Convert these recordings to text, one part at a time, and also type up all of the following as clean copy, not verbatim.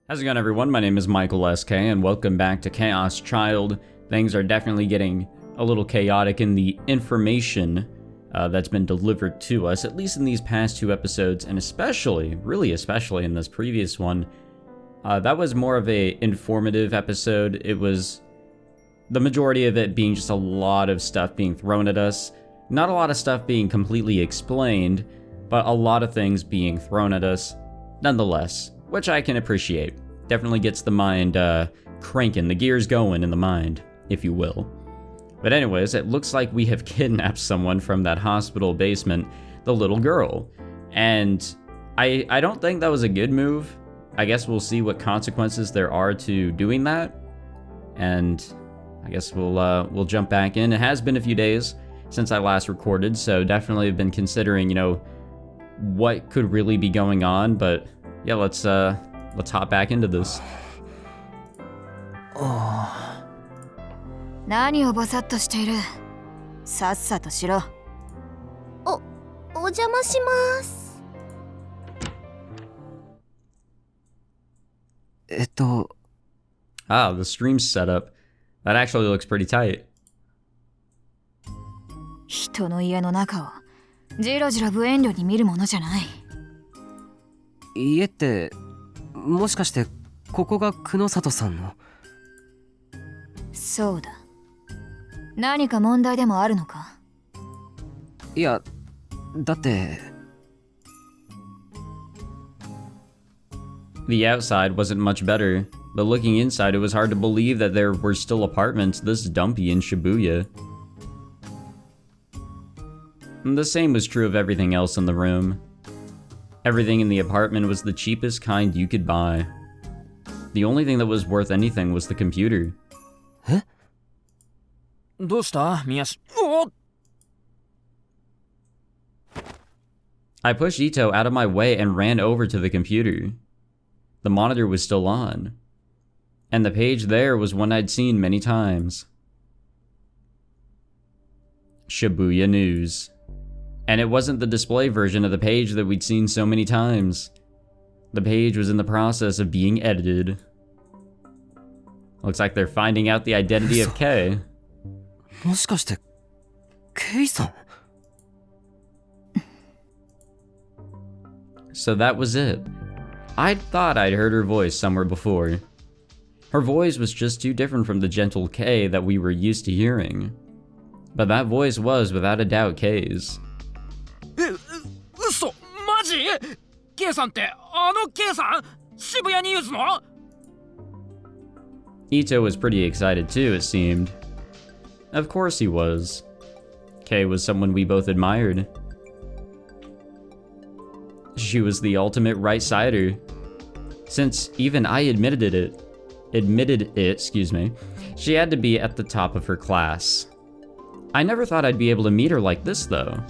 How's it going, everyone? My name is Michael SK, and welcome back to Chaos Child. Things are definitely getting a little chaotic in the information that's been delivered to us, at least in these past two episodes, and especially, really especially in this previous one. That was more of a informative episode. It was the majority of it being just a lot of stuff being thrown at us. Not a lot of stuff being completely explained, but a lot of things being thrown at us nonetheless, which I can appreciate. Definitely gets the mind cranking, the gears going in the mind, if you will. But anyways, it looks like we have kidnapped someone from that hospital basement, the little girl. And I don't think that was a good move. I guess we'll see what consequences there are to doing that. And I guess we'll jump back in. It has been a few days since I last recorded, so definitely have been considering, you know, what could really be going on, but yeah, let's hop back into this. 何をぼさっとしている。さっさとしろ。お邪魔します。Ah, the stream setup. That actually looks pretty tight. 人の家の中をじろじろ無遠慮に見るものじゃない。家ってもしかしてここが久野里さんの？そうだ。何か問題でもあるのか？いや、だって。The outside wasn't much better, but looking inside it was hard to believe that there were still apartments this dumpy in Shibuya. And the same was true of everything else in the room. Everything in the apartment was the cheapest kind you could buy. The only thing that was worth anything was the computer. Huh? どうした？宮下。おっ！ I pushed Ito out of my way and ran over to the computer. The monitor was still on, and the page there was one I'd seen many times. Shibuya News. And it wasn't the display version of the page that we'd seen so many times. The page was in the process of being edited. Looks like they're finding out the identity of Kei. もしかしてケイさん？ So that was it. I'd thought I'd heard her voice somewhere before. Her voice was just too different from the gentle Kei that we were used to hearing. But that voice was without a doubt Kei's. 嘘マジ？K さんってあの K さん？渋谷ニュースの？ Ito was pretty excited too, it seemed. Of course he was. Kei was someone we both admired. She was the ultimate right-sider. Since even I admitted it, she had to be at the top of her class. I never thought I'd be able to meet her like this though.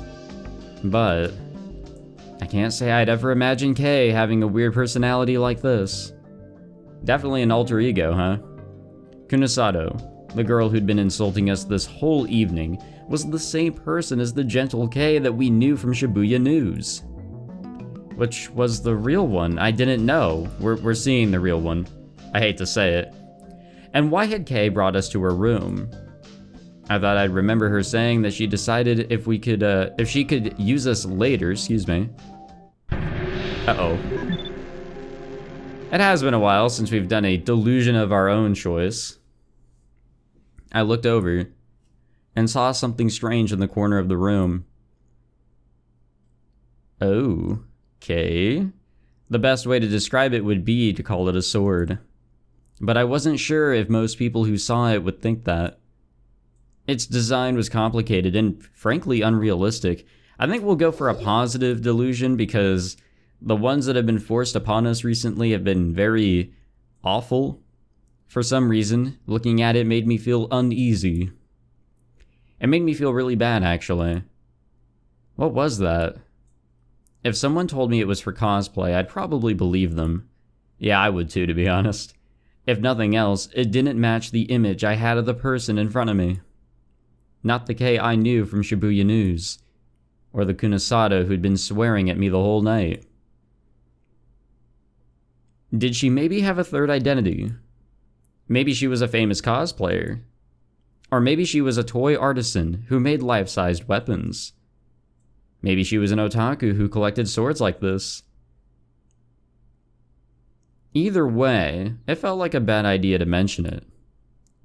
But I can't say I'd ever imagined Kei having a weird personality like this. Definitely an alter ego, huh? Kunosato, the girl who'd been insulting us this whole evening, was the same person as the gentle Kei that we knew from Shibuya News. Which was the real one? I didn't know. We're seeing the real one. I hate to say it. And why had Kei brought us to her room? I thought I'd remember her saying that she decided if she could use us later, Uh-oh. It has been a while since we've done a delusion of our own choice. I looked over and saw something strange in the corner of the room. Oh, okay. The best way to describe it would be to call it a sword. But I wasn't sure if most people who saw it would think that. Its design was complicated and frankly unrealistic. I think we'll go for a positive delusion because the ones that have been forced upon us recently have been very awful. For some reason, looking at it made me feel uneasy. It made me feel really bad, actually. What was that? If someone told me it was for cosplay, I'd probably believe them. Yeah, I would too, to be honest. If nothing else, it didn't match the image I had of the person in front of me. Not the Kei I knew from Shibuya News, or the Kunosato who'd been swearing at me the whole night. Did she maybe have a third identity? Maybe she was a famous cosplayer. Or maybe she was a toy artisan who made life-sized weapons. Maybe she was an otaku who collected swords like this. Either way, it felt like a bad idea to mention it.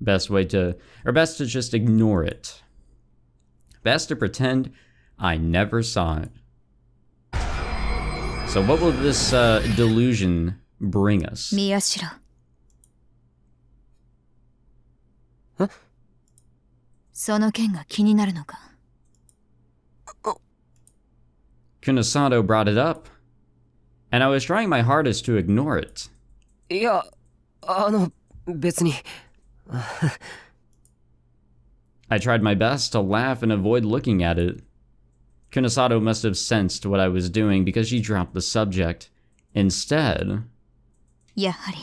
Best to just ignore it. Best to pretend I never saw it. So what will this delusion bring us? Miyashiro. Huh? その件が気になるのか? Kunasato brought it up, and I was trying my hardest to ignore it. いや、別に。I tried my best to laugh and avoid looking at it. Kunasato must have sensed what I was doing because she dropped the subject. Instead... やはり、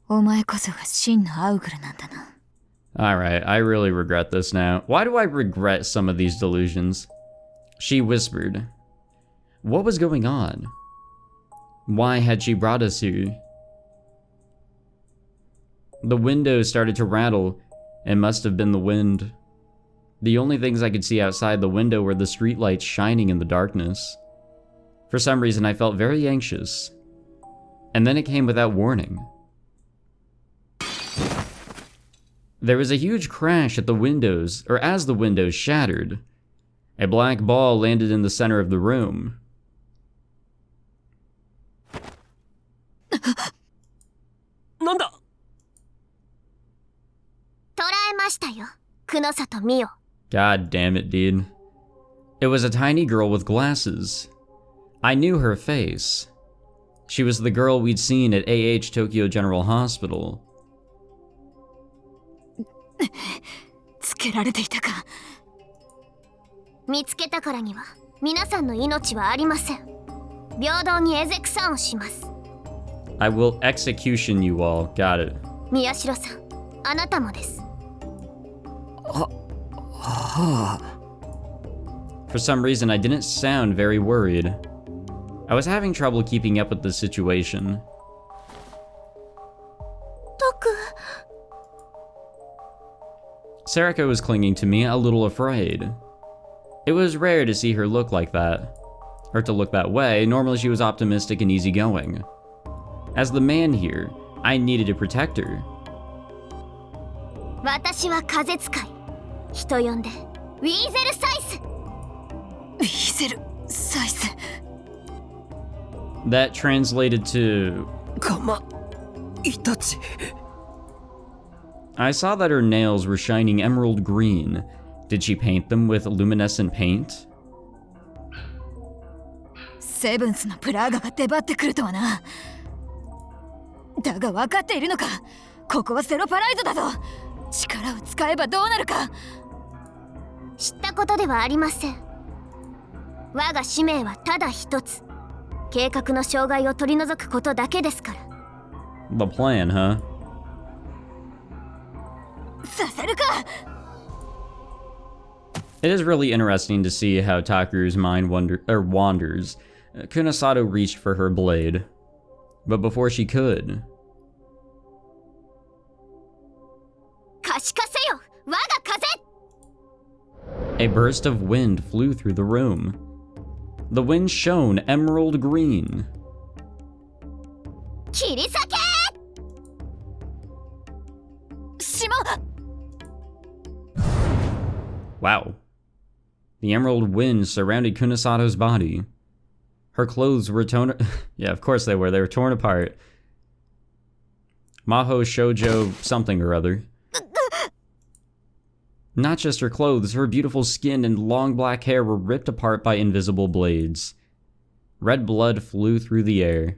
お前こそが真のアウグルなんだな。Alright, I really regret this now. Why do I regret some of these delusions? She whispered. What was going on? Why had she brought us here? The windows started to rattle. It must have been the wind. The only things I could see outside the window were the streetlights shining in the darkness. For some reason, I felt very anxious. And then it came without warning. There was a huge crash at the windows, or as the windows shattered. A black ball landed in the center of the room. なんだ? 捕らえましたよ、久野里美代。 God damn it, dude. It was a tiny girl with glasses. I knew her face. She was the girl we'd seen at AH Tokyo General Hospital. つけられていたか。見つけたからには皆さんの命はありません。平等にエゼクサンをします。 I will execution you all. Got it. 宮代さん、あなたもです。For some reason, I didn't sound very worried. I was having trouble keeping up with the situation. トク。 Sarika was clinging to me, a little afraid. It was rare to see her look like that. Or to look that way. Normally she was optimistic and easygoing. As the man here, I needed to protect her. 私は風使い。人呼んでウィーゼルサイス。ウィーゼルサイス。 That translated to... かまいたち。 I saw that her nails were shining emerald green. Did she paint them with luminescent paint? セブンスのプラーガが出張ってくるとはな。だが分かっているのか。ここはセロパライドだぞ。力を使えばどうなるか。知ったことではありません。我が使命はただ一つ。計画の障害を取り除くことだけですから。 The plan, huh? させるか。 It is really interesting to see how Takuru's mind wanders. Kunasato reached for her blade, but before she could... 可視化せよ、我が風。 A burst of wind flew through the room. The wind shone emerald green. 切り裂け。島。 Wow. The emerald wind surrounded Kunisato's body. Her clothes were torn... yeah, of course they were. They were torn apart. Maho Shoujo something or other. Not just her clothes, her beautiful skin and long black hair were ripped apart by invisible blades. Red blood flew through the air.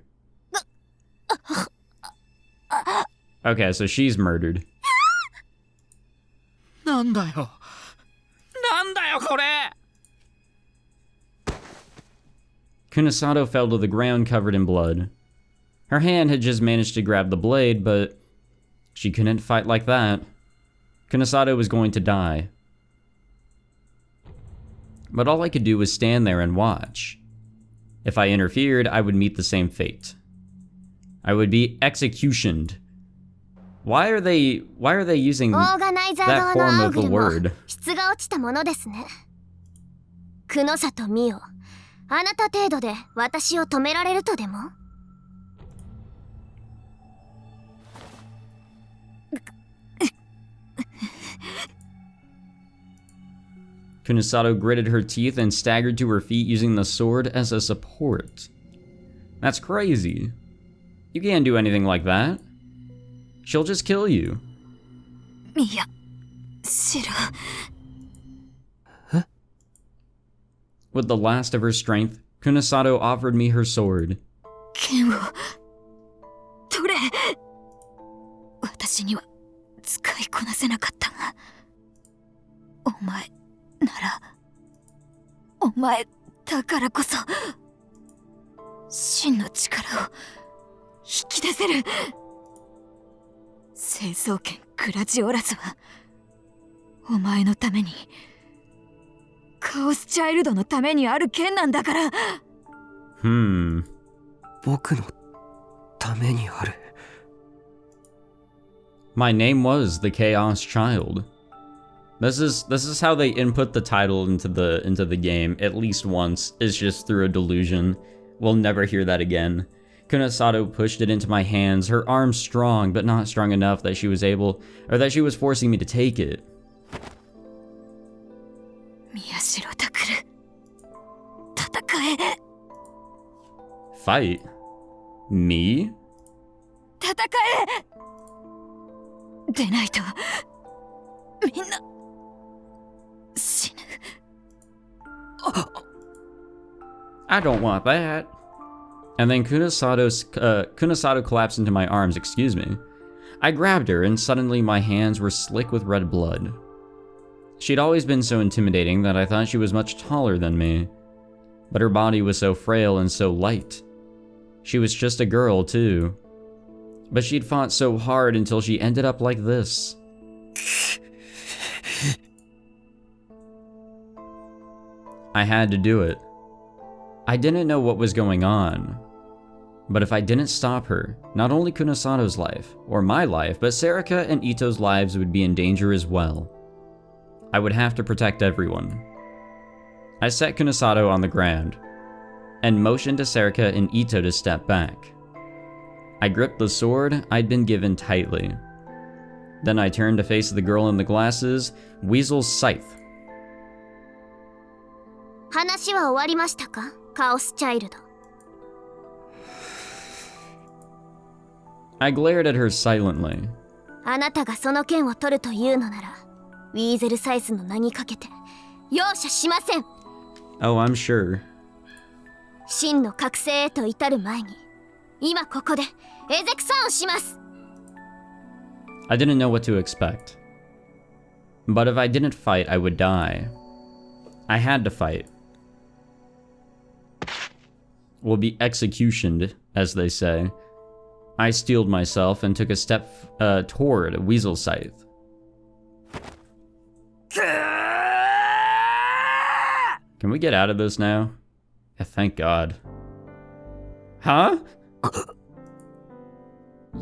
Okay, so she's murdered. なんだよ。なんだよこれ。 Kunasato fell to the ground covered in blood. Her hand had just managed to grab the blade, but she couldn't fight like that. Kunasato was going to die. But all I could do was stand there and watch. If I interfered, I would meet the same fate. I would be executioned. Why are they using that form of the word? 質が落ちたものですね。久野里美代、あなた程度で私を止められるとでも？ Kunosato gritted her teeth and staggered to her feet using the sword as a support. That's crazy. You can't do anything like that. She'll just kill you. Miyashiro. Huh? With the last of her strength, Kunosato offered me her sword. 剣を取れ。私には使いこなせなかったが、お前なら、お前だからこそ真の力を引き出せる。成層圏グラジオラスはお前のために、カオスチャイルドのためにある剣なんだから。僕のためにある。My name was the Chaos Child. This is how they input the title into the game at least once. It's just through a delusion. We'll never hear that again. Kunosato pushed it into my hands, her arm strong but not strong enough that she was forcing me to take it. Miyashiro Takuru, 戦え。 Fight? Me? 戦え。でないとみんな死ぬ。 I don't want that. And then Kunosato collapsed into my arms, excuse me. I grabbed her and suddenly my hands were slick with red blood. She'd always been so intimidating that I thought she was much taller than me. But her body was so frail and so light. She was just a girl too. But she'd fought so hard until she ended up like this. I had to do it. I didn't know what was going on. But if I didn't stop her, not only Kunosato's life, or my life, but Serika and Ito's lives would be in danger as well. I would have to protect everyone. I set Kunosato on the ground, and motioned to Serika and Ito to step back. I gripped the sword I'd been given tightly. Then I turned to face the girl in the glasses, Weasel's scythe. 話は終わりましたか、カオスチャイルド。 I glared at her silently. あなたがその剣を取るというのなら、ウィーゼルサイズの名にかけて容赦しません。 Oh, I'm sure. 真の覚醒へと至る前に、今ここでエゼクソンをします。 I didn't know what to expect. But if I didn't fight, I would die. I had to fight. Will be executioned, as they say. I steeled myself and took a step toward Weasel's scythe. Can we get out of this now? Yeah, thank God. Huh?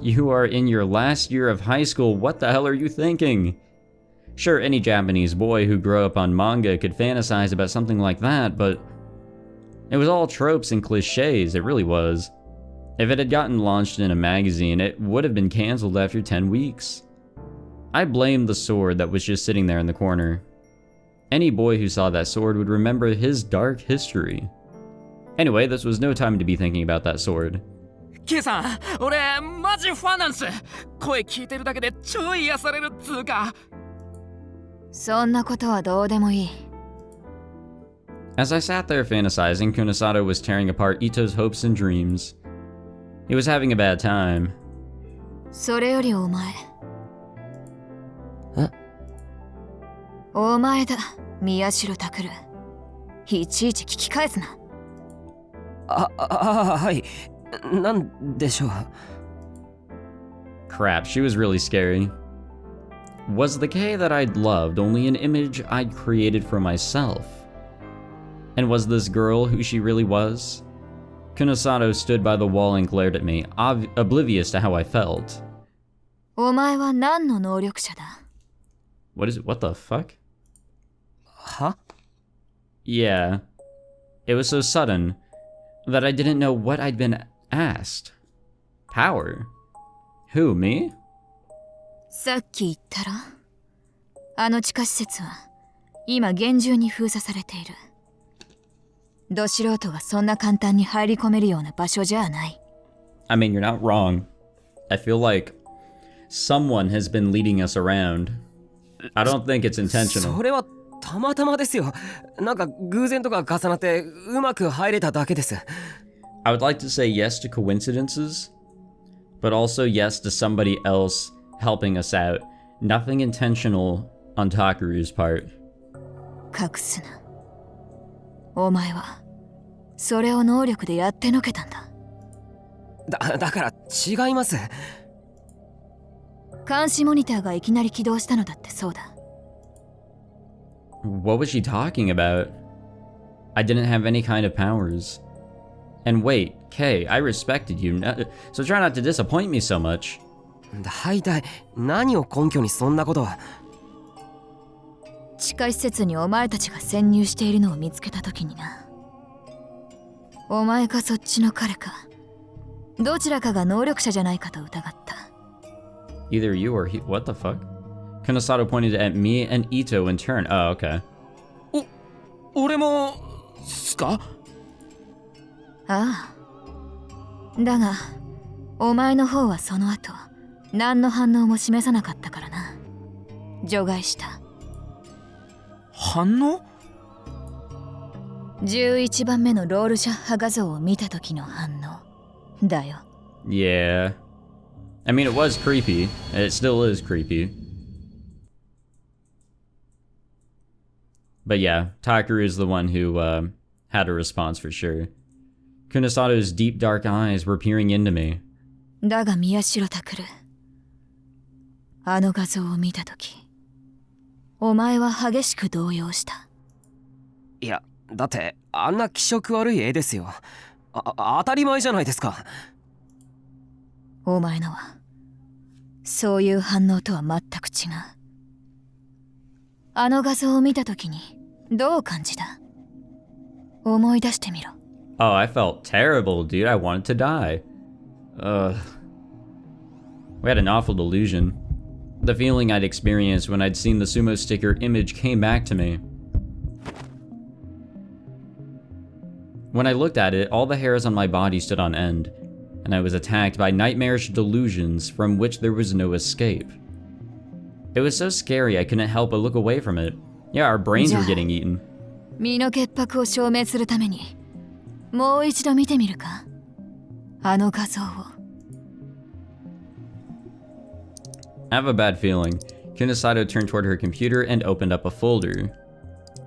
You are in your last year of high school. What the hell are you thinking? Sure, any Japanese boy who grew up on manga could fantasize about something like that, but it was all tropes and cliches, it really was. If it had gotten launched in a magazine, it would have been cancelled after 10 weeks. I blamed the sword that was just sitting there in the corner. Any boy who saw that sword would remember his dark history. Anyway, this was no time to be thinking about that sword. ケイさん、俺マジファンなんす。声聞いてるだけで超癒されるっつうか。そんなことはどうでもいい。 As I sat there fantasizing, Kunosato was tearing apart Ito's hopes and dreams. He was having a bad time. それよりお前。え？お前だ、宮代拓。いちいち聞き返すな。はい。なんでしょう。 Crap, she was really scary. Was the Kay that I'd loved only an image I'd created for myself? And was this girl who she really was? Kunosato stood by the wall and glared at me, oblivious to how I felt. お前は何の能力者だ？ What is it? What the fuck? は？ Yeah. It was so sudden that I didn't know what I'd been asked. Power? Who, me? さっき言ったろ。あの地下施設は今厳重に封鎖されている。ど素人がそんな簡単に入り込めるような場所じゃない。I mean, you're not wrong. I feel like someone has been leading us around. I don't think it's intentional. それはたまたまですよ。なんか偶然とか重なってうまく入れただけです。I would like to say yes to coincidences, but also yes to somebody else helping us out. Nothing intentional on Takuru's part. 隠すな。お前はそれを能力でやってのけたんだ。だから違います。監視モニターがいきなり起動したのだってそうだ。What was she talking about? I didn't have any kind of powers. And wait, Kay, I respected you, so try not to disappoint me so much. 大体何を根拠にそんなことは。地下施設にお前たちが潜入しているのを見つけた時にな。お前かそっちの彼か、どちらかが能力者じゃないかと疑った。Either you or he. What the fuck? Kunosato pointed at me and Ito in turn. Oh, okay. 俺もすか？ああ。だが、お前の方はその後、何の反応も示さなかったからな。除外した。反応？11番目のロールシャッハ画像を見た時の反応だよ。Yeah. I mean, it was creepy. It still is creepy. But yeah, Takuru is the one who had a response for sure. Kunosato's deep dark eyes were peering into me. だが宮代拓、あの画像を見た時、お前は激しく動揺した。いや、だってあんな気色悪い絵ですよ。当たり前じゃないですか。お前のはそういう反応とは全く違う。あの画像を見た時にどう感じた？思い出してみろ。Oh, I felt terrible, dude. I wanted to die. Ugh. We had an awful delusion. The feeling I'd experienced when I'd seen the sumo sticker image came back to me. When I looked at it, all the hairs on my body stood on end, and I was attacked by nightmarish delusions from which there was no escape. It was so scary I couldn't help but look away from it. Yeah, our brains were getting eaten. 身の潔白を証明するためにもう一度見てみるか？あの画像を。I have a bad feeling. Kunosato turned toward her computer and opened up a folder.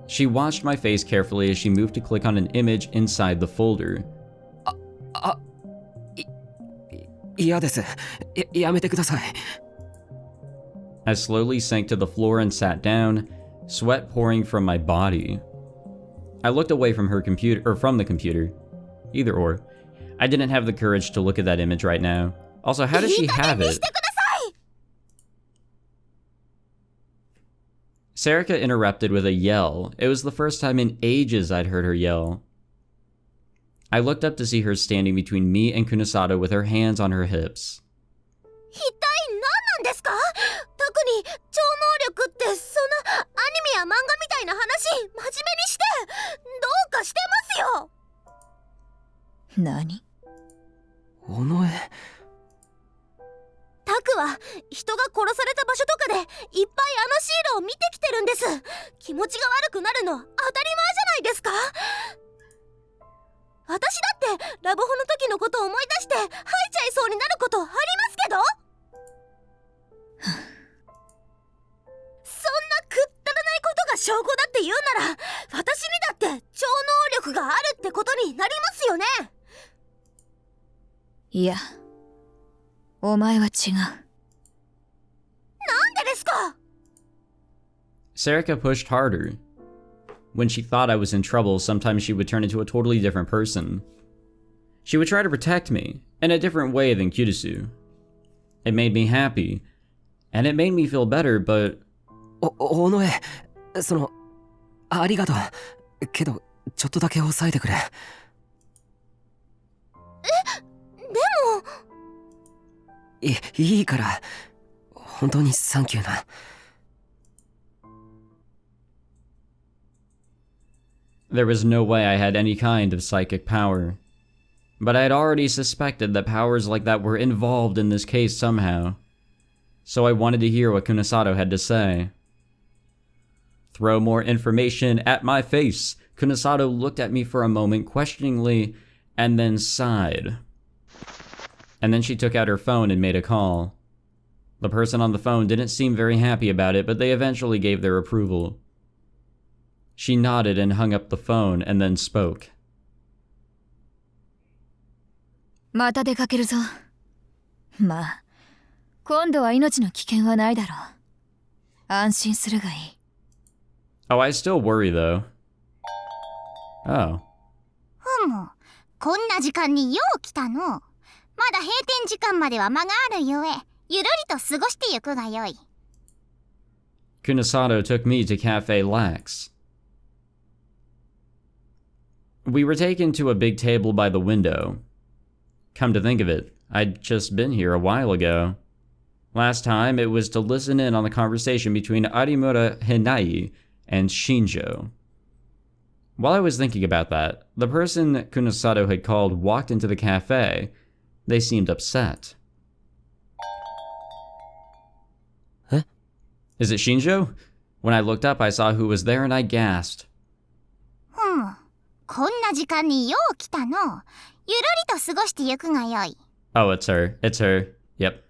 She watched my face carefully as she moved to click on an image inside the folder. 嫌です。やめてください。I slowly sank to the floor and sat down, sweat pouring from my body. I looked away from her computer, or from the computer. Either or. I didn't have the courage to look at that image right now. Also, how does she have it? Sarika interrupted with a yell. It was the first time in ages I'd heard her yell. I looked up to see her standing between me and Kunosato with her hands on her hips. 一体何なんですか？特に超能力ってそんなアニメや漫画みたいな話真面目にしてどうかしてますよ。何？尾上。タクは人が殺された場所とかでいっぱいあのシールを見てきてるんです。気持ちが悪くなるの当たり前じゃないですか。私だってラブホの時のことを思い出して吐いちゃいそうになることありますけどそんなくったらないことが証拠だって言うなら私にだって超能力があるってことになりますよね。いや、お前は違う。なんでですか？ Sarika pushed harder. When she thought I was in trouble, sometimes she would turn into a totally different person. She would try to protect me in a different way than Kirisu. It made me happy, and it made me feel better, but... おのえ、ありがとう。けど、ちょっとだけ抑えてくれ。でも。いいから、本当にサンキューな。There was no way I had any kind of psychic power. But I had already suspected that powers like that were involved in this case somehow. So I wanted to hear what Kunasato had to say. Throw more information at my face. Kunasato looked at me for a moment questioningly and then sighed. And then she took out her phone and made a call. The person on the phone didn't seem very happy about it, but they eventually gave their approval. She nodded and hung up the phone and then spoke. また出かけるぞ。まあ、今度は命の危険はないだろう。安心するがいい。Oh, I still worry though. Oh. こんな時間によう来たの。まだ閉店時間までは間があるゆえ、ゆるりと過ごしてゆくがよい。Kunasato took me to Cafe Lax. We were taken to a big table by the window. Come to think of it, I'd just been here a while ago. Last time, it was to listen in on the conversation between Arimura Hinai and Shinjo. While I was thinking about that, the person Kunasato had called walked into the cafe. They seemed upset. Huh? Is it Shinjo? When I looked up, I saw who was there and I gasped. こんな時間によう来たの。ゆるりと過ごしてゆくがよい。Oh, it's her. It's her. Yep.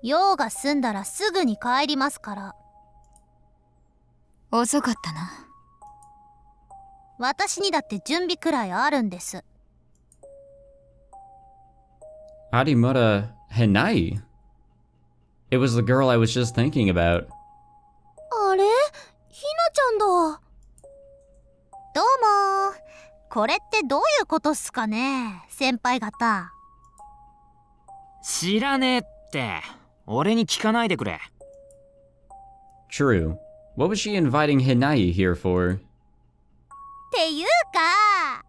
用が済んだらすぐに帰りますから。遅かったな。私にだって準備くらいあるんです。Arimura Hinai? It was the girl I was just thinking about. あれ？ひなちゃんだ。どうも。これってどういうことっすかね、先輩方。知らねえって。俺に聞かないでくれ。True. What was she inviting Hinai here for? っていうか、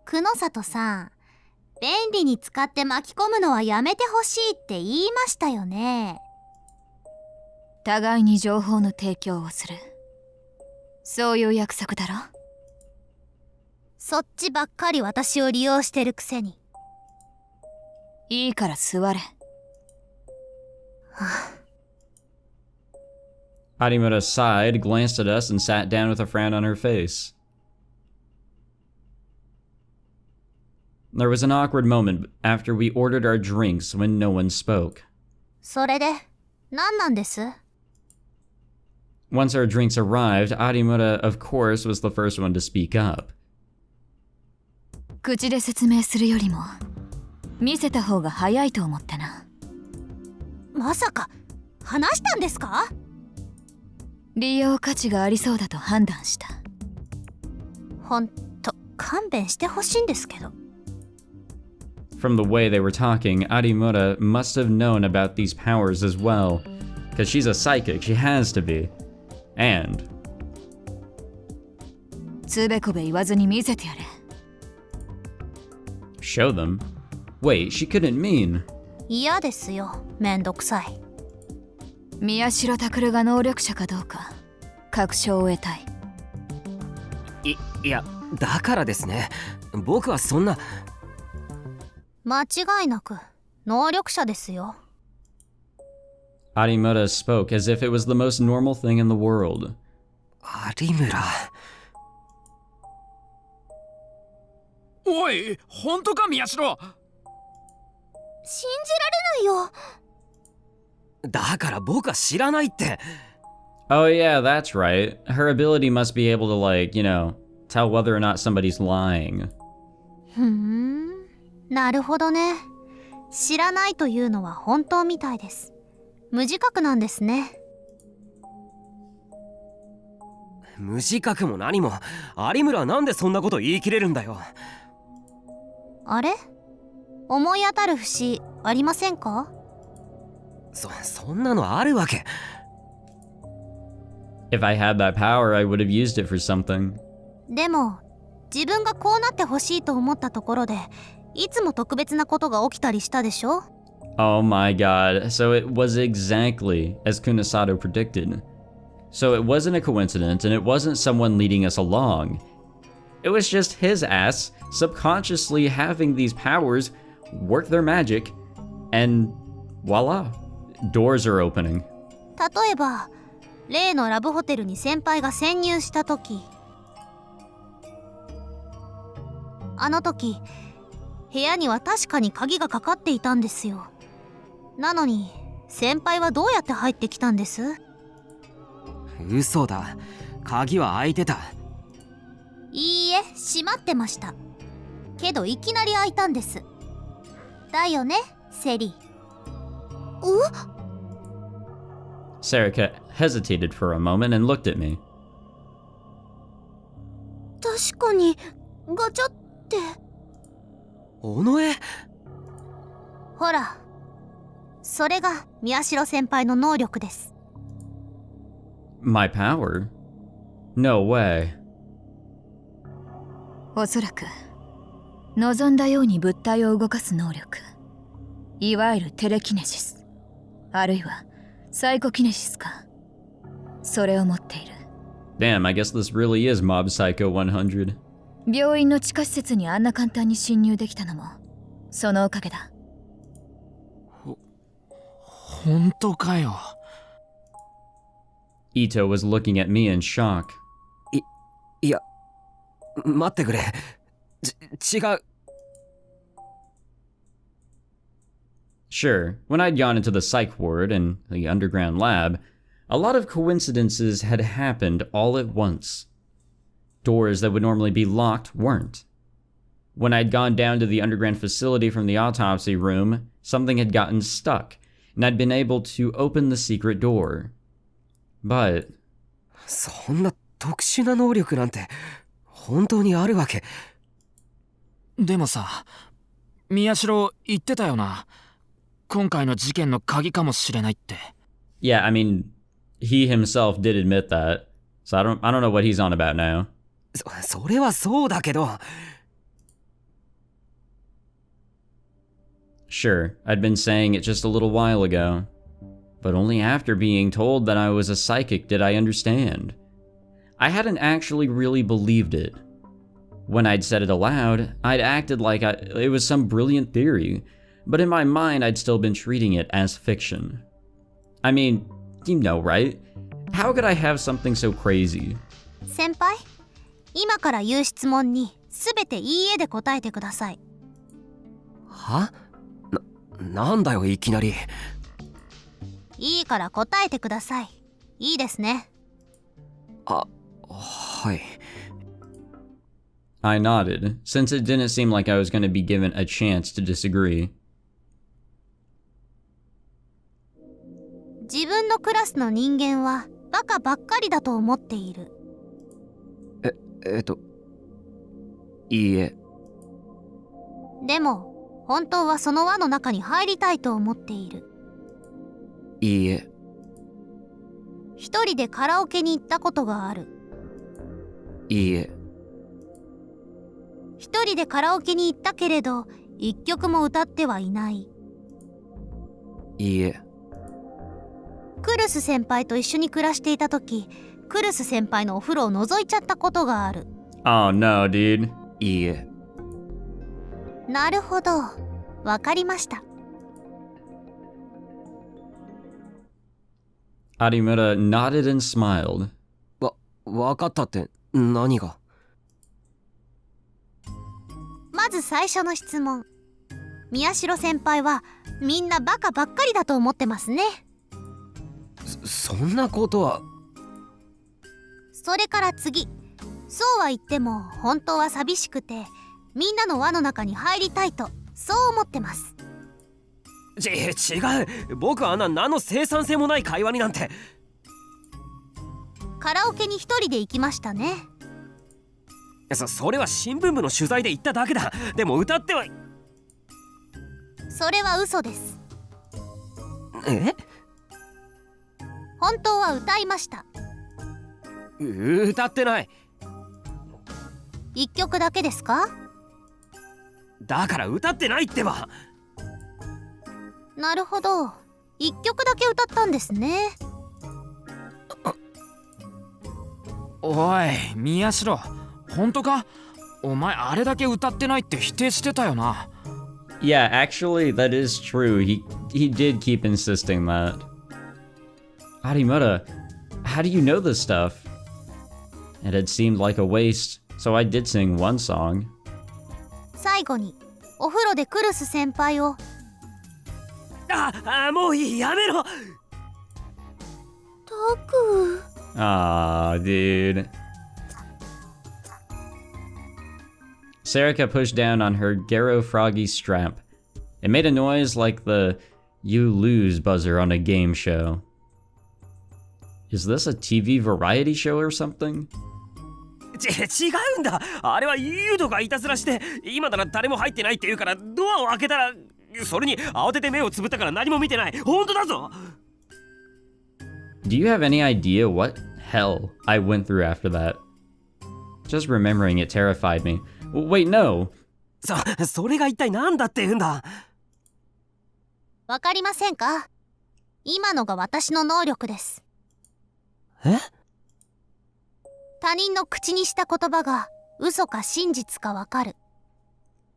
久野里さん、便利に使って巻き込むのはやめてほしいって言いましたよね。互いに情報の提供をする。そういう約束だろ。そっちばっかり私を利用してるくせに。いいから座れ。Arimura sighed, glanced at us, and sat down with a frown on her face. There was an awkward moment after we ordered our drinks when no one spoke. それで、何なんです？ Once our drinks arrived, Arimura, of course, was the first one to speak up. 口で説明するよりも見せた方が早いと思ってな。まさか話したんですか？利用価値がありそうだと判断した。ほんと勘弁してほしいんですけど。From the way they were talking, Arimura must have known about these powers as well, because she's a psychic, she has to be. And つべこべ言わずに見せてやれ。show them? Wait, she couldn't mean. 嫌ですよ、めんどくさい。宮代拓が能力者かどうか確証を得たい。いや、だからですね。僕はそんな。間違いなく能力者ですよ。Arimura spoke as if it was the most normal thing in the world. 有村。おい、本当か宮代。信じられないよ。だから僕は知らないって。Oh yeah, that's right. Her ability must be able to, like, you know, tell whether or not somebody's lying. なるほどね。知らないというのは本当みたいです。無自覚なんですね。無自覚も何も。有村はなんでそんなこと言い切れるんだよ。あれ？思い当たる節ありませんか？そんなのあるわけ。 If I had that power, I would have used it for something. でも自分がこうなってほしいと思ったところでいつも特別なことが起きたりしたでしょ？ Oh my god, so it was exactly as Kunasato predicted. So it wasn't a coincidence, and it wasn't someone leading us along. It was just his ass subconsciously having these powers work their magic, and voila, doors are opening. 例えば例のラブホテルに先輩が潜入した時、あの時部屋には確かに鍵がかかっていたんですよ。なのに先輩はどうやって入ってきたんです？嘘だ。鍵は開いてた。いいえ、閉まってました。けどいきなり開いたんです。だよね、セリ。Sarika hesitated for a moment and looked at me. 確かにガチャって。尾上？ほら、それが宮代先輩の能力です。My power? No way. おそらく望んだように物体を動かす能力、いわゆるテレキネシス、あるいはサイコキネシスか、それを持っている。 Damn, I guess this really is Mob Psycho 100. 病院の地下施設にあんな簡単に侵入できたのもそのおかげだ。本当かよ。Ito was looking at me in shock. いや、待ってくれ。違う。Sure, when I'd gone into the psych ward and the underground lab, a lot of coincidences had happened all at once. Doors that would normally be locked weren't. When I'd gone down to the underground facility from the autopsy room, something had gotten stuck, and I'd been able to open the secret door. But... そんな特殊な能力なんて本当にあるわけ？でもさ、宮代言ってたよな。今回の事件の鍵かもしれないって。Yeah, I mean, he himself did admit that. So I don't know what he's on about now. それはそうだけど。Sure, I'd been saying it just a little while ago. But only after being told that I was a psychic did I understand. I hadn't actually really believed it. When I'd said it aloud, I'd acted like it was some brilliant theory, but in my mind I'd still been treating it as fiction. I mean, you know, right? How could I have something so crazy? 先輩、今から言う質問にすべていいえで答えてください。は？なんだよいきなり。いいから答えてください。いいですね。はい。I nodded, since it didn't seem like I was going to be given a chance to disagree. 自分のクラスの人間はバカばっかりだと思っている。いいえ。でも本当はその輪の中に入りたいと思っている。いいえ。一人でカラオケに行ったことがある。いいえ。一人でカラオケに行ったけれど一曲も歌ってはいない。いいえ。クルス先輩と一緒に暮らしていた時、クルス先輩のお風呂を覗いちゃったことがある。Oh no, dude. いいえ。なるほど、わかりました。Arimura nodded and smiled. わかったって何が？まず最初の質問。宮代先輩はみんなバカばっかりだと思ってますね。そんなことは。それから次。そうは言っても本当は寂しくてみんなの輪の中に入りたいとそう思ってます。違う。僕は何の生産性もない会話になんて。カラオケに一人で行きましたね。それは新聞部の取材で言っただけだ。でも歌っては。それは嘘です。え？本当は歌いました。歌ってない。一曲だけですか？だから歌ってないってば。なるほど、一曲だけ歌ったんですね。おい宮代、本当か？お前あれだけ歌ってないって否定してたよな。Yeah, actually, that is true. He did keep insisting that. Arimura, how do you know this stuff? It had seemed like a waste, so I did sing one song. 最後にお風呂でクルス先輩を。もういい、やめろ。タク。Aw, dude. Serica pushed down on her Garo Froggy strap. It made a noise like the "you lose" buzzer on a game show. Is this a TV variety show or something? 違うんだ。あれはユードがいたずらして、今なら誰も入ってないって言うからドアを開けたら、それに慌てて目をつぶったから何も見てない。本当だぞ。Do you have any idea what hell I went through after that? Just remembering it terrified me. Wait, no. それが一体何だって言うんだ。わかりませんか？今のが私の能力です。え？他人の口にした言葉が嘘か真実かわかる。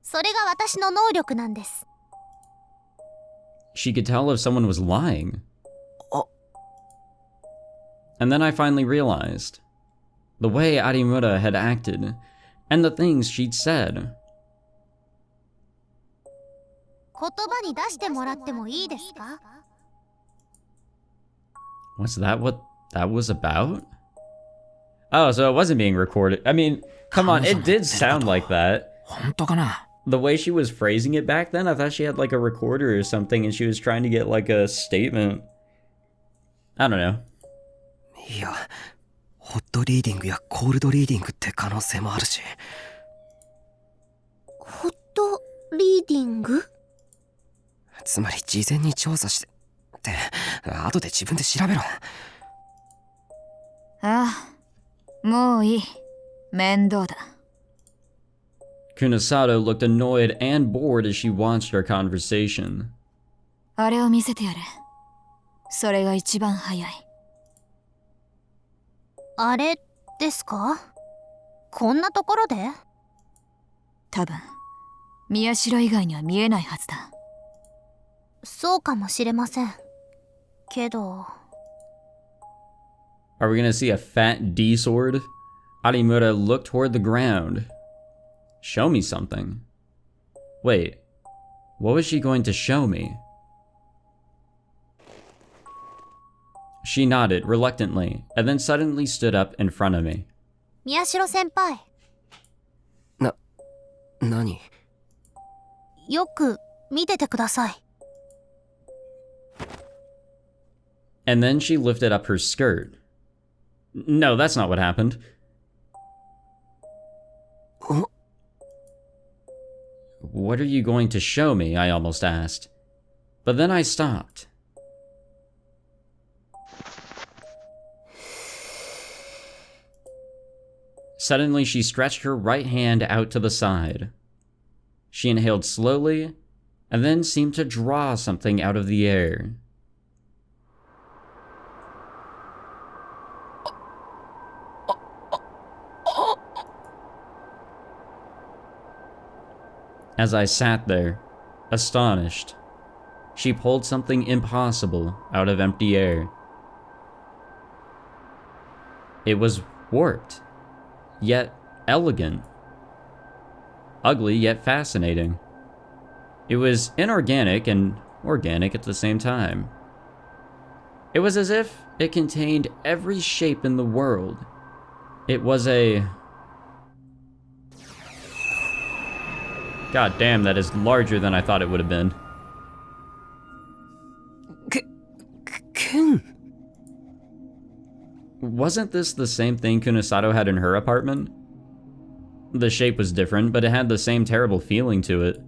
それが私の能力なんです。She could tell if someone was lying. And then I finally realized the way Arimura had acted and the things she'd said. 言葉に出してもらってもいいですか？ Was that what that was about? Oh, so it wasn't being recorded. I mean, come on, it did sound like that. 本当かな？ The way she was phrasing it back then, I thought she had like a recorder or something and she was trying to get like a statement. I don't know. いや、ホットリーディングやコールドリーディングって可能性もあるし。ホットリーディング？つまり事前に調査してって後で自分で調べろ。ああ、もういい。面倒だ。Kunasato looked annoyed and bored as she watched our conversation. あれを見せてやれ。それが一番早い。あれですか？こんなところで？多分、宮代以外には見えないはずだ。そうかもしれません。けど。Are we gonna see a fat D-sword? Arimura looked toward the ground. Show me something. Wait, what was she going to show me? She nodded reluctantly, and then suddenly stood up in front of me. 宮代先輩。何？よく見ててください。And then she lifted up her skirt. No, that's not what happened. What are you going to show me? I almost asked. But then I stopped. Suddenly, she stretched her right hand out to the side. She inhaled slowly, and then seemed to draw something out of the air. As I sat there, astonished, she pulled something impossible out of empty air. It was warped, yet elegant. Ugly, yet fascinating. It was inorganic and organic at the same time. It was as if it contained every shape in the world. It was a... God damn, that is larger than I thought it would have been. Ken? Wasn't this the same thing Kunasato had in her apartment? The shape was different, but it had the same terrible feeling to it.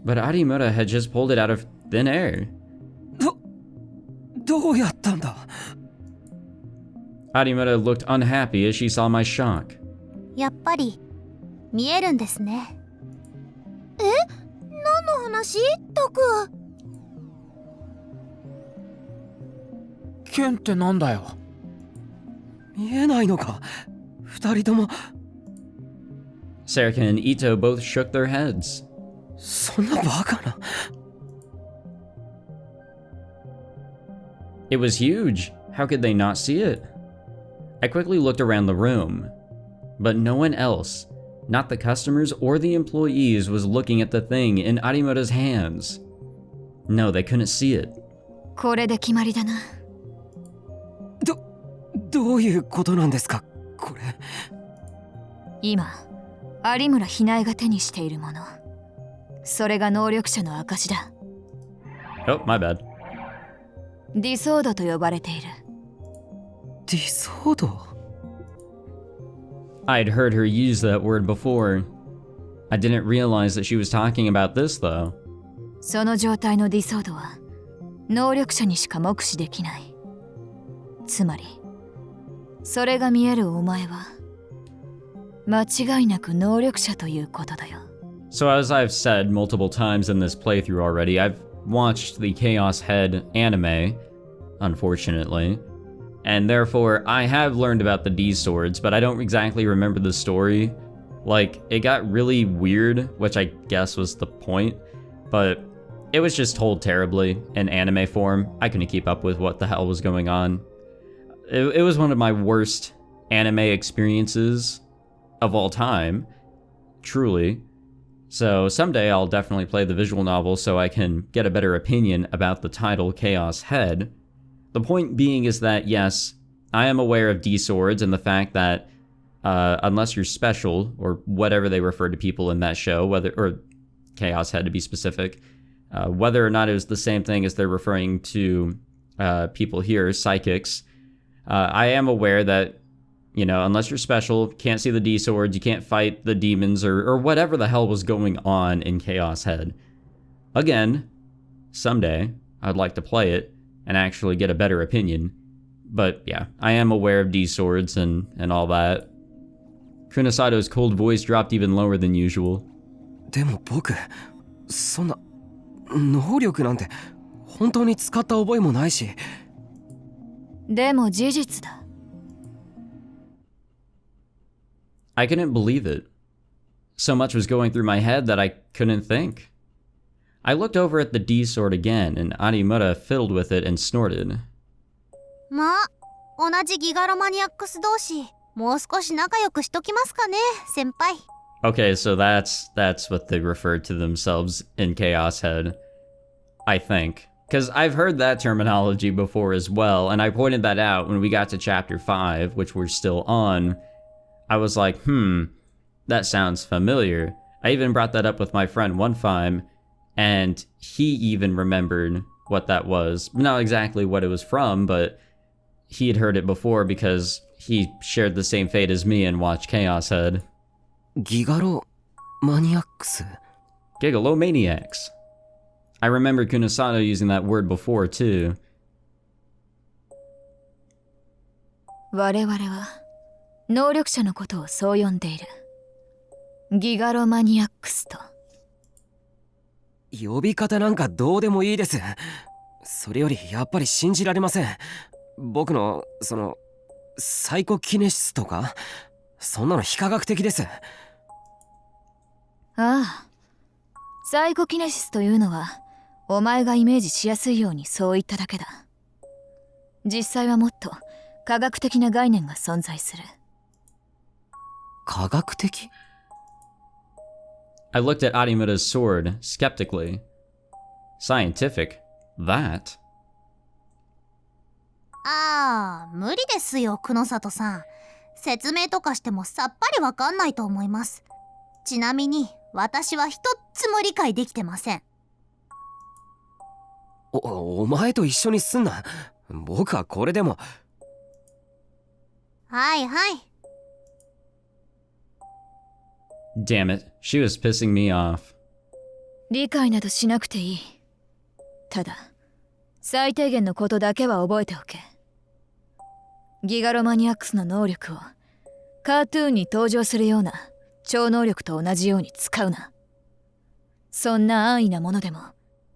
But Arimura had just pulled it out of thin air. どうやったんだ Arimura looked unhappy as she saw my shock. やっぱり見えるんですね。え？何の話？タク。剣ってなんだよ。見えないのか二人とも。 Serika and Ito both shook their heads. そんなバカな。 It was huge. How could they not see it? I quickly looked around the room, but no one else, not the customers or the employees, was looking at the thing in Arimura's hands. No, they couldn't see it. これで決まりだな。どういうことなんですかこれ。今、有村ひなえが手にしているもの。それが能力者の証だ。Oh, my bad. ディソードと呼ばれている。ディソード I'd heard her use that word before. I didn't realize that she was talking about this, though. その状態のディソードは能力者にしか目視できない。つまりそれが見えるお前は間違いなく能力者ということだよ。 So as I've said multiple times in this playthrough already, I've watched the Chaos Head anime, unfortunately, and therefore I have learned about the D-swords, but I don't exactly remember the story. Like, it got really weird, which I guess was the point, but it was just told terribly in anime form. I couldn't keep up with what the hell was going on. It was one of my worst anime experiences of all time, truly. So someday I'll definitely play the visual novel so I can get a better opinion about the title Chaos Head. The point being is that, yes, I am aware of D-swords and the fact that unless you're special, or whatever they refer to people in that show, or Chaos Head to be specific, whether or not it was the same thing as they're referring to people here, psychics, I am aware that, you know, unless you're special, can't see the D-swords, you can't fight the demons, or whatever the hell was going on in Chaos Head. Again, someday, I'd like to play it and actually get a better opinion. But yeah, I am aware of D-swords and all that. Kunisato's cold voice dropped even lower than usual. でも僕、そんな能力なんて本当に使った覚えもないし。でも事実だ。I couldn't believe it. So much was going through my head that I couldn't think. I looked over at the D-sword again, and Arimura fiddled with it and snorted. まあ、同じギガロマニアックス同士、もう少し仲良くしときますかね、先輩。 Okay, so that's what they referred to themselves in Chaos Head, I think. Because I've heard that terminology before as well, and I pointed that out when we got to Chapter 5, which we're still on. I was like, that sounds familiar. I even brought that up with my friend one time, and he even remembered what that was. Not exactly what it was from, but he had heard it before because he shared the same fate as me and watched Chaos Head. Gigalomaniacs? Gigalomaniacs. I remember Kunisano using that word before, too. 我々は能力者のことをそう呼んでいる。ギガロマニアックスと。呼び方なんかどうでもいいです。それよりやっぱり信じられません。僕のサイコキネシスとかそんなの非科学的です。ああ、サイコキネシスというのはお前がイメージしやすいようにそう言っただけだ。実際はもっと科学的な概念が存在する。科学的? I looked at Arimura's sword skeptically. Scientific? That? ああ、無理ですよ、久野里さん。説明とかしてもさっぱりわかんないと思います。ちなみに私は一つも理解できてません。お前と一緒にすんな。僕はこれでも。はいはい。Damn it, she was pissing me off. 理解などしなくていい。ただ、最低限のことだけは覚えておけ。ギガロマニアックスの能力をカートゥーンに登場するような超能力と同じように使うな。そんな安易なものでも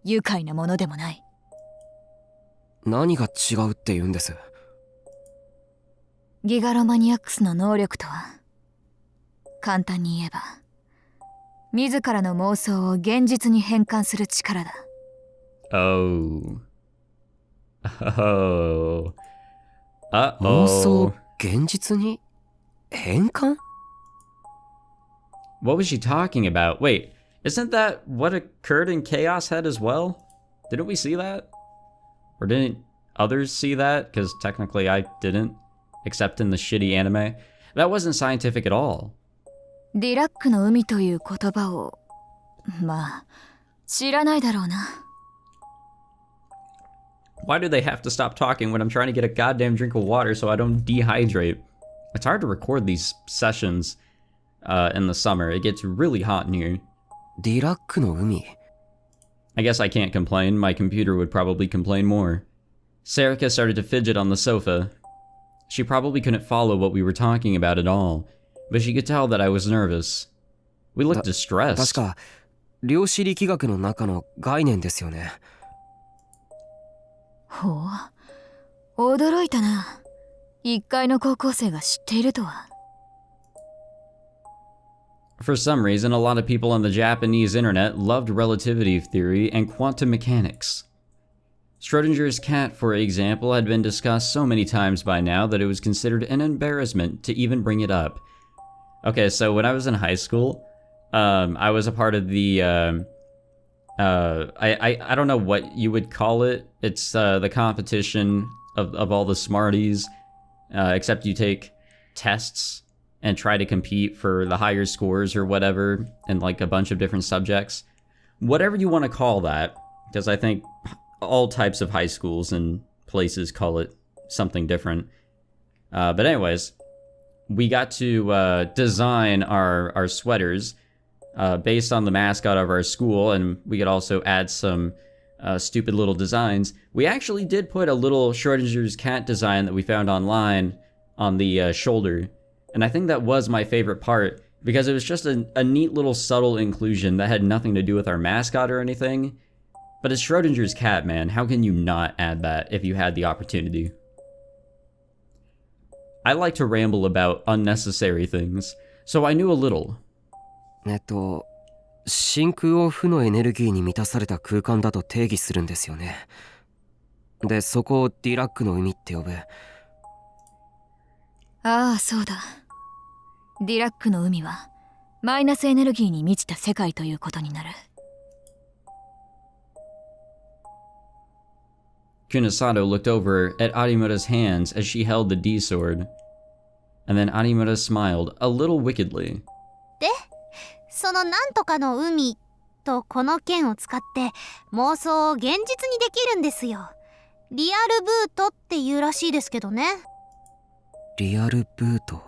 愉快なものでもない。何が違うって言うんです？ギガロマニアックスの能力とは、簡単に言えば自らの妄想を現実に変換する力だ。Oh. Oh. Uh-oh. 妄想現実に変換？ What was she talking about? Wait, isn't that what occurred in Chaos Head as well? Didn't we see that? Or didn't others see that? Because technically I didn't, except in the shitty anime. That wasn't scientific at all. ディラックの海という言葉を、まあ、知らないだろうな。Why do they have to stop talking when I'm trying to get a goddamn drink of water so I don't dehydrate? It's hard to record these sessions in the summer. It gets really hot in here. ディラックの海。 I guess I can't complain. My computer would probably complain more. Serica started to fidget on the sofa. She probably couldn't follow what we were talking about at all, but she could tell that I was nervous. We looked distressed. 確か量子力学の中の概念ですよね。ほう、驚いたな。一階の高校生が知っているとは。For some reason, a lot of people on the Japanese internet loved relativity theory and quantum mechanics. Schrodinger's cat, for example, had been discussed so many times by now that it was considered an embarrassment to even bring it up. Okay, so when I was in high school, I was a part of the, I don't know what you would call it. It's the competition of all the smarties, except you take tests and try to compete for the higher scores or whatever in like a bunch of different subjects. Whatever you want to call that, because I think all types of high schools and places call it something different. But anyways, we got to design our sweaters based on the mascot of our school, and we could also add some stupid little designs. We actually did put a little Schrodinger's cat design that we found online on the shoulder, and I think that was my favorite part because it was just a neat little subtle inclusion that had nothing to do with our mascot or anything. But it's Schrodinger's cat, man. How can you not add that if you had the opportunity? I like to ramble about unnecessary things, so I knew a little. 真空を負のエネルギーに満たされた空間だと定義するんですよね。で、そこをディラックの海って呼ぶ。ああ、そうだ。ディラックの海はマイナスエネルギーに満ちた世界ということになる。Kunasato looked over at Arimura's hands as she held the D-sword. And then Arimura smiled a little wickedly. で、そのなんとかの海とこの剣を使って妄想を現実にできるんですよ。リアルブートっていうらしいですけどね。リアルブート。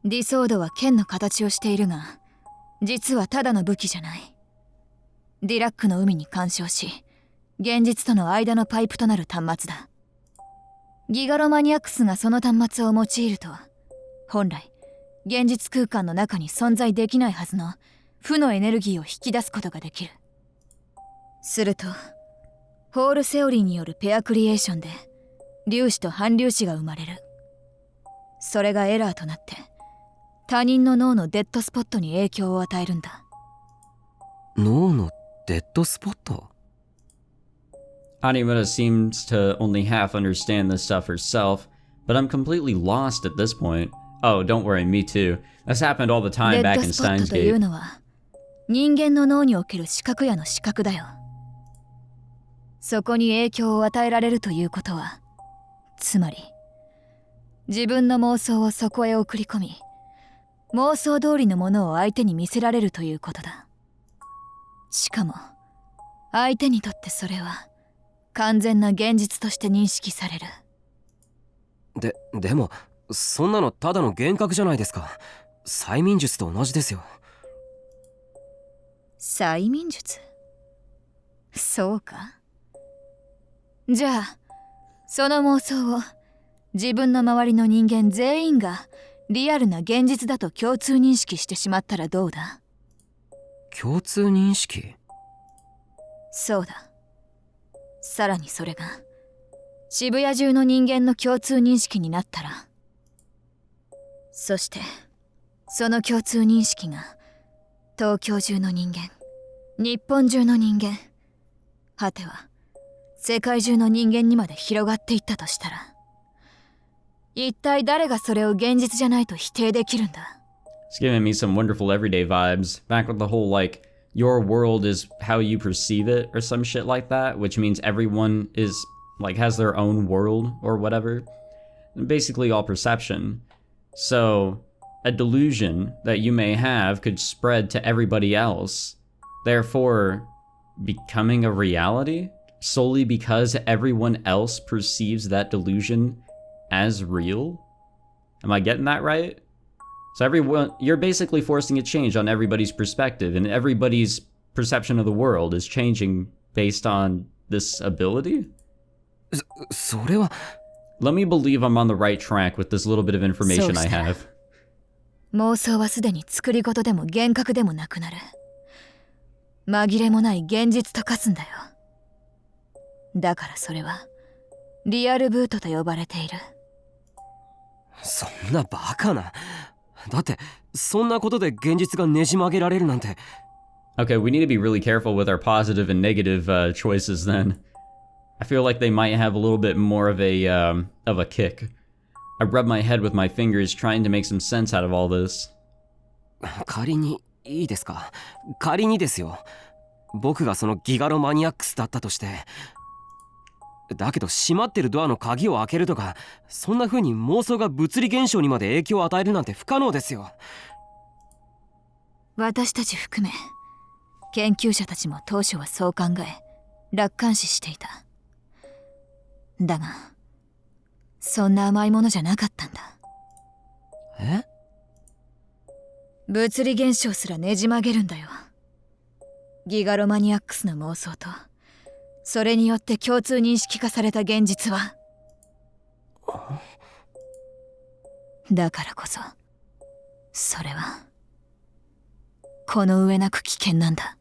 ディソードは剣の形をしているが、実はただの武器じゃない。ディラックの海に干渉し、現実との間のパイプとなる端末だ。ギガロマニアックスがその端末を用いると、本来現実空間の中に存在できないはずの負のエネルギーを引き出すことができる。するとホールセオリーによるペアクリエーションで粒子と反粒子が生まれる。それがエラーとなって他人の脳のデッドスポットに影響を与えるんだ。脳のデッドスポット？ Arimura seems to only half understand this stuff herself, but I'm completely lost at this point. Oh, don't worry, me too. This happened all the time back in デッドスポット Steins という Gate. のは人間の脳における視覚野の視覚だよ。そこに影響を与えられるということは、つまり自分の妄想をそこへ送り込み、妄想通りのものを相手に見せられるということだ。しかも相手にとってそれは完全な現実として認識される。でもそんなのただの幻覚じゃないですか。催眠術と同じですよ。催眠術？そうか。じゃあその妄想を自分の周りの人間全員がリアルな現実だと共通認識してしまったらどうだ？共通認識？そうだ。さらにそれが渋谷中の人間の共通認識になったら、そしてその共通認識が東京中の人間、日本中の人間、果ては世界中の人間にまで広がっていったとしたら、一体誰がそれを現実じゃないと否定できるんだ？ It's giving me some wonderful everyday vibes. Back with the whole, like, your world is how you perceive it, or some shit like that, which means everyone is, like, has their own world, or whatever. Basically all perception. So, a delusion that you may have could spread to everybody else, therefore becoming a reality, solely because everyone else perceives that delusion as real? Am I getting that right? So you're basically forcing a change on everybody's perspective, and everybody's perception of the world is changing based on this ability? それは Let me believe I'm on the right track with this little bit of information I have. 妄想はすでに作り事でも幻覚でもなくなる。紛れもない現実と化すんだよ。だからそれはリアルブートと呼ばれている。そんなバカな。だってそんなことで現実がねじ曲げられるなんて。 Okay, we need to be really careful with our positive and negative choices then. I feel like they might have a little bit more of a kick. I rub my head with my fingers trying to make some sense out of all this. 仮にいいですか？仮にですよ。僕がそのギガロマニアックスだったとして。だけど閉まってるドアの鍵を開けるとか、そんな風に妄想が物理現象にまで影響を与えるなんて不可能ですよ。私たち含め研究者たちも当初はそう考え楽観視していた。だがそんな甘いものじゃなかったんだ。え？物理現象すらねじ曲げるんだよ。ギガロマニアックスの妄想とそれによって共通認識化された現実は。だからこそそれはこの上なく危険なんだ。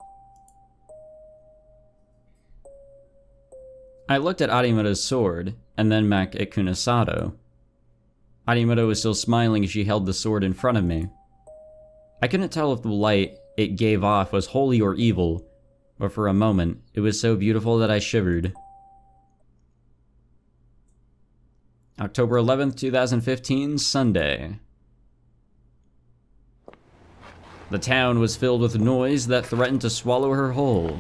I looked at Arimaru's sword, and then back at Kunasato. Arimaru was still smiling as she held the sword in front of me. I couldn't tell if the light it gave off was holy or evil, but for a moment, it was so beautiful that I shivered. October 11th, 2015, Sunday. The town was filled with noise that threatened to swallow her whole.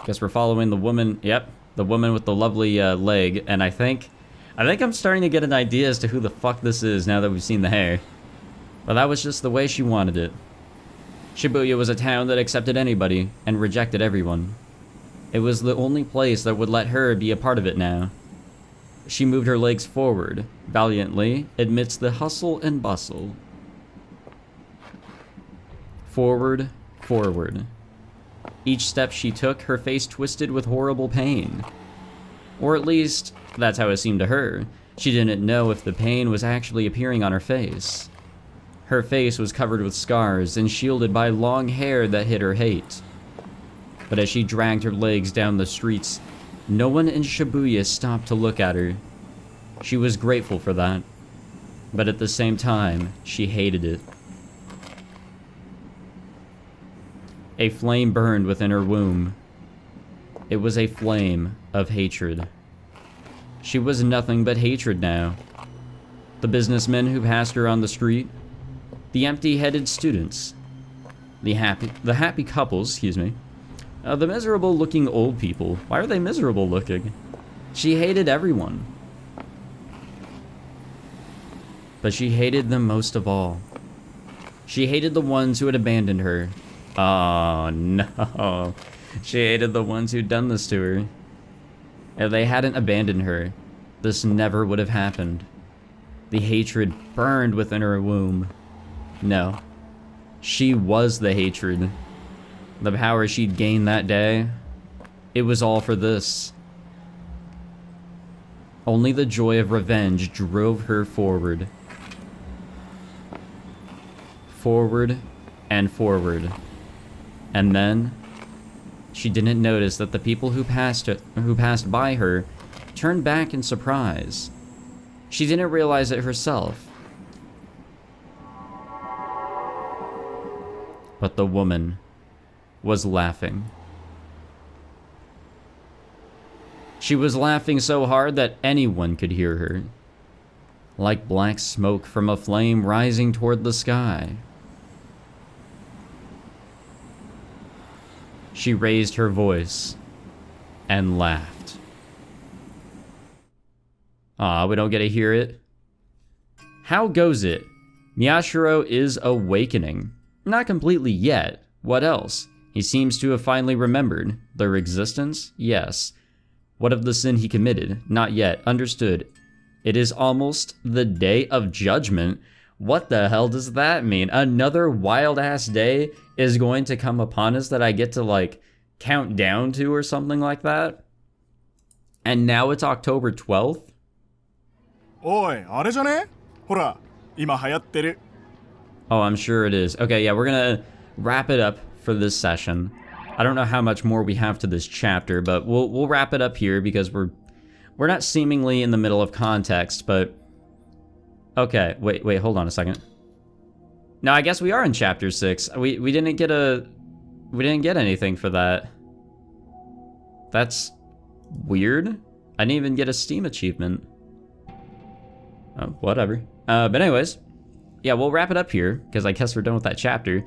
Guess we're following the woman, yep, the woman with the lovely leg, and I think I'm starting to get an idea as to who the fuck this is now that we've seen the hair. But that was just the way she wanted it. Shibuya was a town that accepted anybody and rejected everyone. It was the only place that would let her be a part of it now. She moved her legs forward, valiantly, amidst the hustle and bustle. Forward, forward. Each step she took, her face twisted with horrible pain. Or at least, that's how it seemed to her. She didn't know if the pain was actually appearing on her face. Her face was covered with scars and shielded by long hair that hid her hate. But as she dragged her legs down the streets, no one in Shibuya stopped to look at her. She was grateful for that. But at the same time, she hated it. A flame burned within her womb. It was a flame of hatred. She was nothing but hatred now. The businessmen who passed her on the street, the empty-headed students, the happy couples, the miserable-looking old people. Why are they miserable-looking? She hated everyone. But she hated them most of all. She hated the ones who had abandoned her. Oh no. She hated the ones who'd done this to her. If they hadn't abandoned her, this never would have happened. The hatred burned within her womb. No. She was the hatred. The power she'd gained that day, it was all for this. Only the joy of revenge drove her forward. Forward and forward. And then she didn't notice that the people who passed by her turned back in surprise. She didn't realize it herself. But the woman was laughing. She was laughing so hard that anyone could hear her, like black smoke from a flame rising toward the sky. She raised her voice and laughed. We don't get to hear it. How goes it? Miyashiro is awakening. Not completely yet. What else? He seems to have finally remembered. Their existence? Yes. What of the sin he committed? Not yet. Understood. It is almost the day of judgment. What the hell does that mean? Another wild-ass day is going to come upon us that I get to, like, count down to or something like that? And now it's October 12th? おい、あれじゃね？ほら、今流行ってる。 Oh, I'm sure it is. Okay, yeah, we're gonna wrap it up for this session. I don't know how much more we have to this chapter, but we'll wrap it up here because we're not seemingly in the middle of context, but okay, wait, hold on a second. No, I guess we are in chapter 6. We didn't get anything for that. That's weird. I didn't even get a Steam achievement. Oh, whatever. But anyways, yeah, we'll wrap it up here because I guess we're done with that chapter.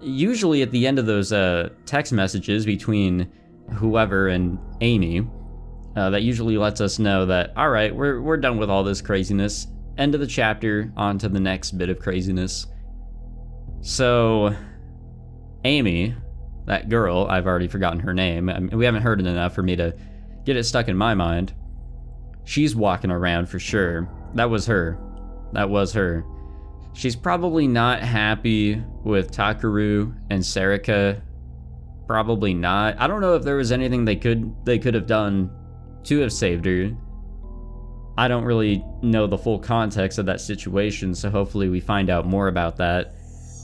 Usually at the end of those text messages between whoever and Amy, that usually lets us know that, all right, we're done with all this craziness. End of the chapter, on to the next bit of craziness. So, Amy, that girl, I've already forgotten her name. I mean, we haven't heard it enough for me to get it stuck in my mind. She's walking around for sure. That was her. That was her. She's probably not happy with Takuru and Sarika. Probably not. I don't know if there was anything they could have done to have saved her. I don't really know the full context of that situation, so hopefully we find out more about that,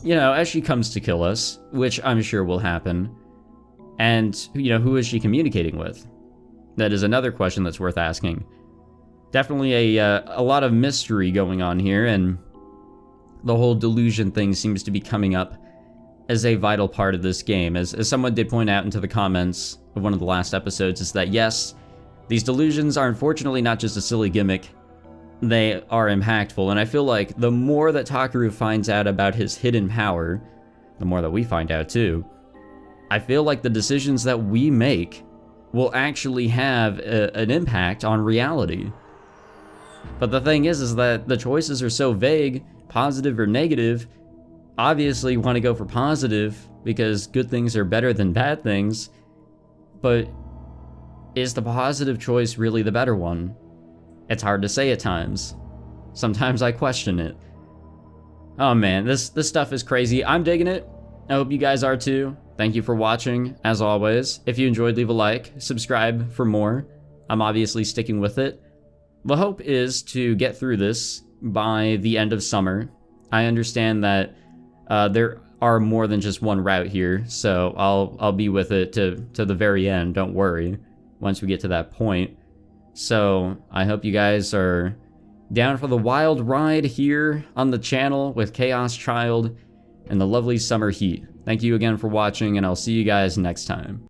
you know, as she comes to kill us, which I'm sure will happen. And, you know, who is she communicating with? That is another question that's worth asking. Definitely a lot of mystery going on here, and the whole delusion thing seems to be coming up as a vital part of this game. As someone did point out into the comments of one of the last episodes, is that yes, these delusions are unfortunately not just a silly gimmick, they are impactful, and I feel like the more that Takuru finds out about his hidden power, the more that we find out too, I feel like the decisions that we make will actually have an impact on reality. But the thing is that the choices are so vague, positive or negative. Obviously you want to go for positive because good things are better than bad things, but is the positive choice really the better one? It's hard to say at times. Sometimes I question it. Oh man, this stuff is crazy. I'm digging it. I hope you guys are too. Thank you for watching, as always. If you enjoyed, leave a like, subscribe for more. I'm obviously sticking with it. The hope is to get through this by the end of summer. I understand that there are more than just one route here, so I'll be with it to the very end, don't worry, once we get to that point. So I hope you guys are down for the wild ride here on the channel with Chaos Child and the lovely summer heat. Thank you again for watching, and I'll see you guys next time.